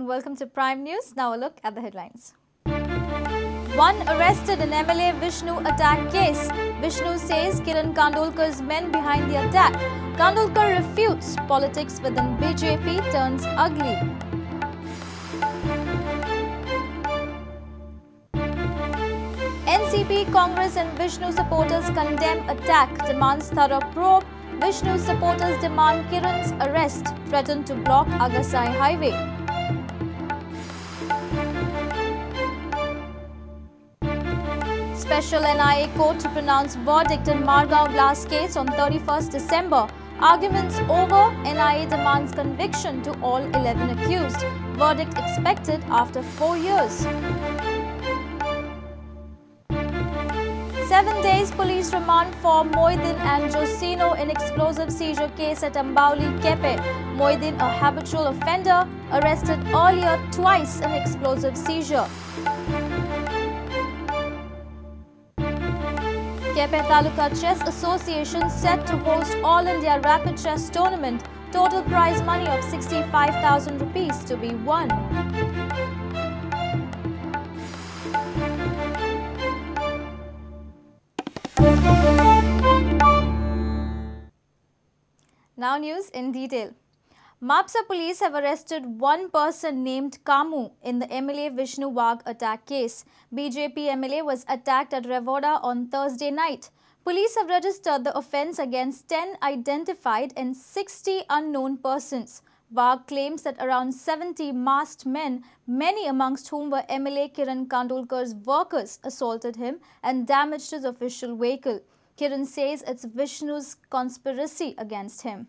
welcome to Prime News. Now a look at the headlines. One arrested in MLA Vishnu attack case. Vishnu says Kiran Kandolkar's men behind the attack. Kandolkar refutes politics within BJP turns ugly. NCP, Congress and Vishnu supporters condemn attack, demands thorough probe. Vishnu supporters demand Kiran's arrest, threaten to block Agasai highway. Special NIA court to pronounce verdict in Margao blast case on 31st December. Arguments over, NIA demands conviction to all 11 accused. Verdict expected after 4 years. 7 days police remand for Moidin and Josino in explosive seizure case at Ambauli, Kepe. Moidin, a habitual offender, arrested earlier twice in explosive seizure. Kepe Taluka Chess Association set to host All India Rapid Chess Tournament. Total prize money of 65,000 rupees to be won. Now news in detail. Mapsa police have arrested one person named Kamu in the MLA Vishnu attack case. BJP MLA was attacked at Revoda on Thursday night. Police have registered the offence against 10 identified and 60 unknown persons. Wag claims that around 70 masked men, many amongst whom were MLA Kiran Kandolkar's workers, assaulted him and damaged his official vehicle. Kiran says it's Vishnu's conspiracy against him.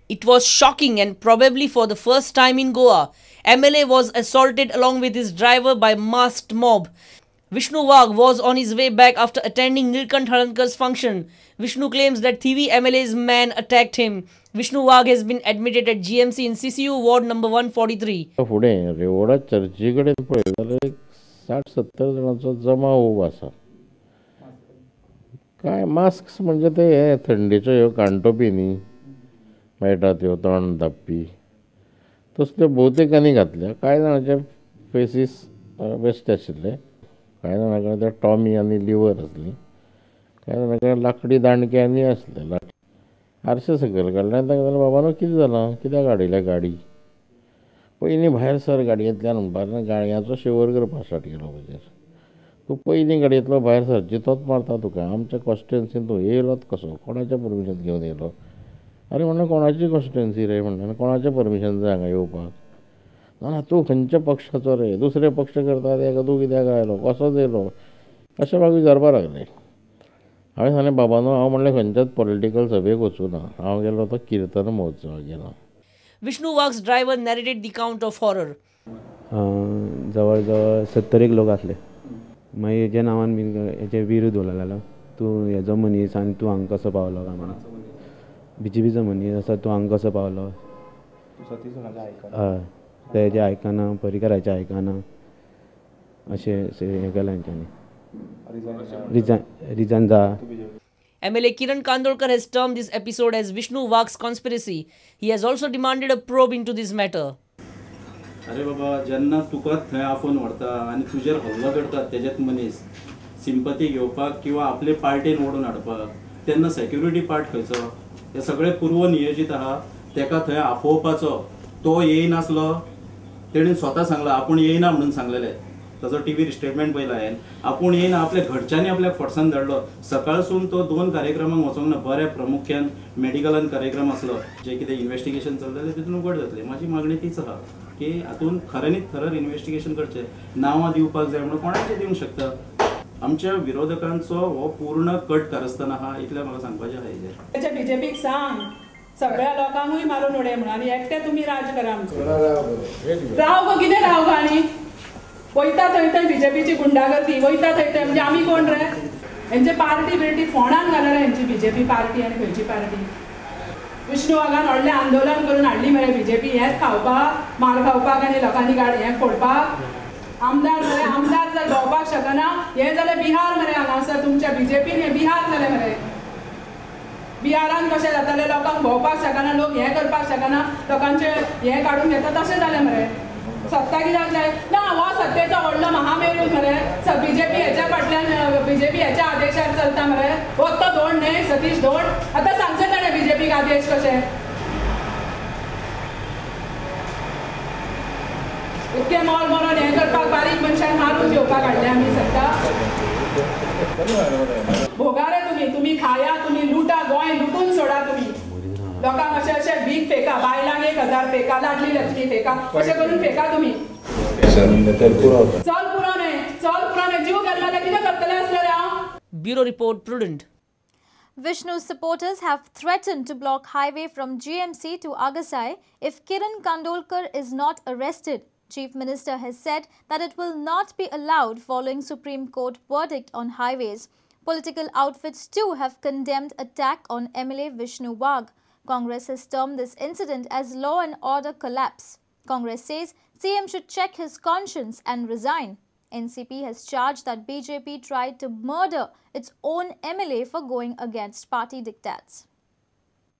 It was shocking, and probably for the first time in Goa, MLA was assaulted along with his driver by masked mob. Vishnu Wag was on his way back after attending Nilkant Harankar's function. Vishnu claims that Thivi MLA's man attacked him. Vishnu Wag has been admitted at GMC in CCU Ward number 143. पुढे रेवडा चर्चीकडे पळयल्यार 60-70 जणांचो जमाव उबो आसा. काय mask म्हणजे ते हे थंडेच्यो ह्यो काणटोपी न्ही मेळटा त्यो तोंड धाप्पी तसल्यो भोवतेकांनी घातल्या. कांय जाणांचे फेसीस बेस्ट आशिल्ले, कांय जाणां कडेन टॉमी आनी लिवर आसली, कांय जाणां कडेन लाकडी दांडके आनी आसले. आरशे सकयल काडले आनी ताका जालें बाबा कितें जालां, कित्याक हाडिल्या गाडी. पयलीं भायर सर गाडयेंतल्यान म्हणपाक गाडयांचो शेवर करपाक स्टार्ट केलो. म्हणजे तूं पयलीं गाडयेंतलो भायर सरची तोच मारता तुका. आमच्या कॉन्स्टिट्युएन्सीन तूं येयलोच कसो, कोणाचें परमिशन घेवन येयलो. अरे म्हणून कोणाची कॉन्स्टिट्युएन्सी रे म्हणून कोणाचें परमिशन जाय हांगा येवपाक. ना तूं खंयच्या पक्षाचो रे, दुसरे पक्ष करता तेका तूं कित्याक आयलो, कसो येयलो, अशें म्हाका विचारपाक लागलें. हांवें सांगलें बाबा न्हू, हांव म्हणलें खंयच्याच पॉलिटिकल सभेक वचूं ना, हांव गेलो तो किर्तन महोत्सवाक गेलो. Vishnu Wag's driver narrated the count of horror. जवळ जवळ 70 लोक आसले. मागीर हेजे नांवान बीन हेजे विरोध उलयलो, तूं हेजो मनीस आनी तूं हांगा कसो पावलो काय म्हणून. BJPचो मनीस आसा तूं हांगा कसो पावलो. हय तेजे आयकना, परिकराचें आयकना अशें हें केलें तेंच्यांनी. रिजायन जा. MLA Kiran Kandolkar has termed this episode as Vishnu Wag's conspiracy. He has also demanded a probe into this matter. अरे बाबा, जेन्ना तुका थंय आफोन व्हरता आनी तुजेर हल्लो करतात तेजेच मनीस सिंपथी घेवपाक किंवा आपले पार्टीन ओडून हाडपाक, तेन्ना सेक्युरिटी पार्ट खंयचो? हे सगळे पूर्व नियोजीत आहा. तेका थंय आफोवपाचो तो येयनासलो. तेणें स्वता सांगला आपूण येयना म्हणून सांगलेलें. ताजो टीव्ही स्टेटमेंट पयला हांवें. आपूण येयना, आपल्या घरच्यांनी आपल्याक फोर्सान धाडलो. सकाळसून तो 2 कार्यक्रमांक वचोंक ना. बऱ्या प्रामुख्यान मेडिकलान कार्यक्रम आसलो. जे कितें इन्व्हेस्टिगेशन चल्लेलें तितून उगड जातलें. म्हाजी मागणी तीच आहा की हातून खऱ्यांनीच थरर इन्व्हेस्टिगेशन करचें. नांवां दिवपाक जाय म्हणून कोणाचें दिवंक शकता. आमच्या विरोधकांचो हो पूर्ण कट कारस्थान आहा, इतलें म्हाका सांगपाचें आहा. हेजेर बीजेपीक सांग सगळ्या लोकांकूय मारून उडय म्हणून आनी एकटे तुमी राज करा. राव गो, कितें राव गो. आनी वयता थंय थंय बीजेपीची गुंडागर्दी वयता थंय थंय. म्हणजे आमी कोण रे? हेंचे पार्टी बिर्टी फोंडान घालना हेंची बीजेपी पार्टी आनी खंयची पार्टी. विष्णू वाघान व्हडलें आंदोलन करून हाडली मरे बीजेपी हेच खावपाक मार खावपाक आनी लोकांनी गाडी हें फोडपाक आमदार मरे आमदार जर भोंवपाक शकना हें जालें बिहार मरे हांगासर तुमच्या बीजेपीन हें बिहार जालें मरे बिहारान कशें जातालें लोकांक भोंवपाक शकना लोक हें करपाक शकना लोकांचें हें काडून घेता तशें जालें मरे सत्ता कित्याक जाय ना हो सत्तेचो व्हडलो महामेरू मरे बीजेपी हेच्या फाटल्यान बीजेपी हेच्या आदेशार चलता मरे हो तो धोंड न्हय सतीश धोंड आतां सांगचें ताणें बीजेपीक आदेश कशें इतके मोल मरून हें करपाक बारीक मनशांक मारून घेवपाक हाडले आमी सत्ता भोगारे तुम्ही खाया तुम्ही लुटा गोंय लुटून सोडा तुम्ही लोकांक अशें अशें भीक फेका बायलांक 1000 फेका लाडली लक्ष्मी फेका अशें करून फेका तुम्ही चल पुरो न्हय जीव गेलो जाल्यार कितें करतले आसले रे हांव Bureau Report, Prudent. Vishnu's supporters have threatened to block highway from GMC to Agasai if Kiran Kandolkar is not arrested. Chief Minister has said that it will not be allowed following Supreme Court verdict on highways. Political outfits too have condemned attack on MLA Vishnu Wagh. Congress has termed this incident as law and order collapse. Congress says CM should check his conscience and resign. NCP has charged that BJP tried to murder its own MLA for going against party diktats.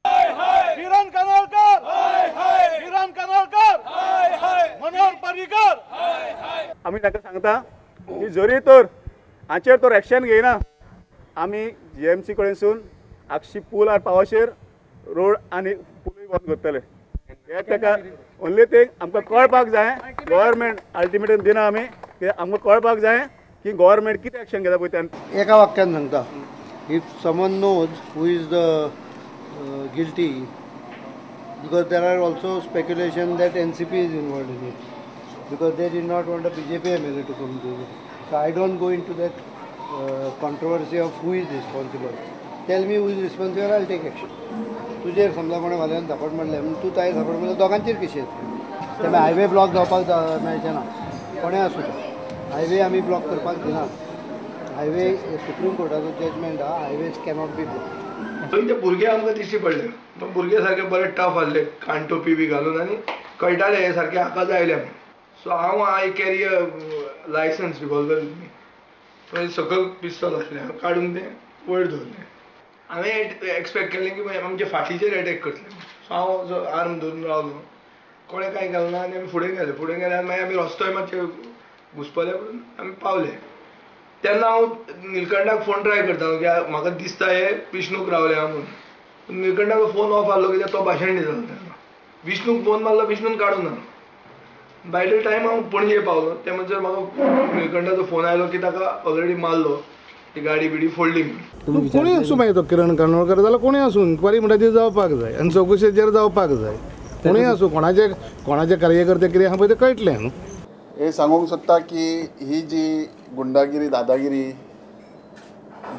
किरण कनोलकर किरण कनोलकर मनोहर पर्रीकर आम्ही ताका सांगता की जरी तर हाचेर तो action घेयना आमी जीएमसी कडेनसून आक्षी पूल आर पावशेर रोड आनी पुलूय बंद करतले हे ताका ओन्ली थिंग आमकां कळपाक जाय गव्हर्मेंट अल्टिमेटम दिना आमी आमकां कळपाक जाय की गव्हर्मेंट कितें एक्शन घेता पळय त्यान एका वाक्यान सांगता if someone knows who is the guilty because there are also speculation that NCP is involved in it because they did not want a BJP MLA to come to it. So I don't go into that controversy of who is responsible. Tell me who is responsible, I'll take action. तुझेर समजा कोणे वाल्यान support मारले म्हणून तू ताय support मारले दोगांचेर कशी येता तें highway block जावपाक मेळचें ना कोणें आसूं हायवे आमी ब्लॉक करपाक दिना हायवे सुप्रीम कोर्टाचो जजमेंट आहा हायवेज कॅनॉट बी ब्लॉक ते भुरगे आमकां दिश्टी पडले पण भुरगे सारके बरे टफ आसले कानटोपी बी घालून आनी कळटाले हे सारके हाका जायले सो हांव I carry a licence revolver with me सकयल पिस्तॉल आसलें हांव काडून तें वयर दवरलें हांवें एक्सपेक्ट केल्लें की आमचे फाटीचेर अटॅक करतले सो हांव जो आर्म धरून रावलो कोणें कांय घालना आनी आमी फुडें गेले आनी मागीर आमी रस्तोय मातशे घुसपले म्हणून आमी पावले तेन्ना हांव निलकंठाक फोन ट्राय करता की म्हाका दिसता हे विष्णूक रावले म्हणून निलकंठाक फोन ऑफ आसलो कित्याक तो भाशण दितालो तेन्ना विष्णूक फोन मारलो विष्णून काडूं ना बाय द टायम हांव पणजे पावलो ते म्हणसर म्हाका निलकंठाचो फोन आयलो की ताका ऑलरेडी मारलो ती गाडी बिडी फोडली म्हणून कोणी आसूं मागीर तो किरण कांदोळकर जाल्यार कोणी आसूं इन्क्वायरी म्हणटा ती जावपाक जाय आनी चवकशेचेर जावपाक जाय कोणी आसूं कोणाचे कार्यकर्ते कितें आहा पळय तें कळटलें न्हू हे सांगूंक सोदता की ही जी गुंडागिरी दादागिरी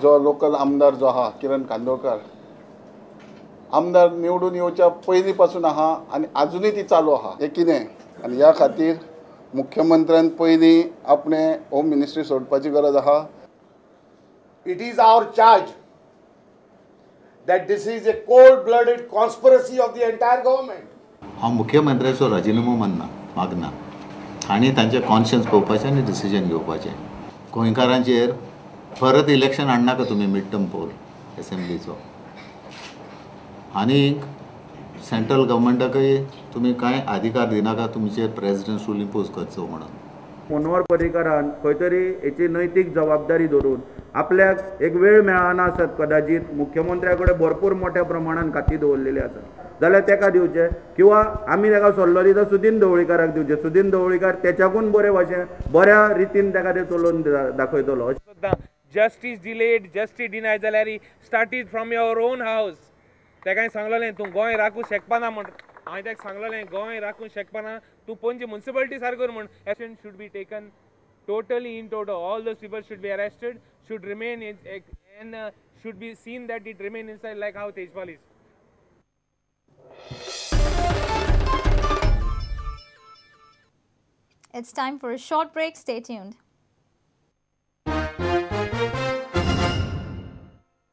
जो लोकल आमदार जो आहा किरण कांदोळकर आमदार निवडून येवच्या पयलीं पासून आहा आनी आजुनूय ती चालू आहा हे कितें आनी ह्या खातीर मुख्यमंत्र्यान पयलीं आपणे होम मिनिस्ट्री सोडपाची गरज आहा It is our charge that this is a cold-blooded conspiracy of the entire government. हांव मुख्यमंत्र्याचो राजिनामो मागना हांणी तांचे कॉन्शियन्स पळोवपाचें आनी डिसिजन घेवपाचें गोंयकारांचेर परत इलेक्शन हाडनाका तुमी मिड टर्म पोल एसेंब्लीचो आनी सेंट्रल गव्हर्मेंटाकय तुमी कांय अधिकार दिनाका तुमचेर प्रेसिडेंट रूल इम्पोज करचो म्हणून मनोहर पर्रीकरान खंय तरी हेची नैतीक जबाबदारी धरून आपल्याक एक वेळ मेळना आसत कदाचित मुख्यमंत्र्या कडेन भरपूर मोठ्या प्रमाणान खाती दवरलेली आसा जाल्यार तेका दिवचे किंवा आमी ताका सल्लो दिता सुदीन ढवळीकाराक दिवचे सुदीन ढवळीकार तेच्याकून बरे भाशेन बऱ्या रितीन ताका ते चलोवन दाखयतलो जस्टीस डिलेड जस्टीस डिनाय जाल्यार स्टार्टेड फ्रॉम युअर ओन हावस तेकाय सांगलेलें तूं गोंय राखूं शकपाना म्हण हांवें ताका सांगलेलें गोंय राखूं शकपाना तूं पणजी म्युनिसिपालिटी सारको म्हण action should be taken totally in total all those people should be arrested should remain and should be seen that it remain inside like how Tejpal is. It's time for a short break. Stay tuned.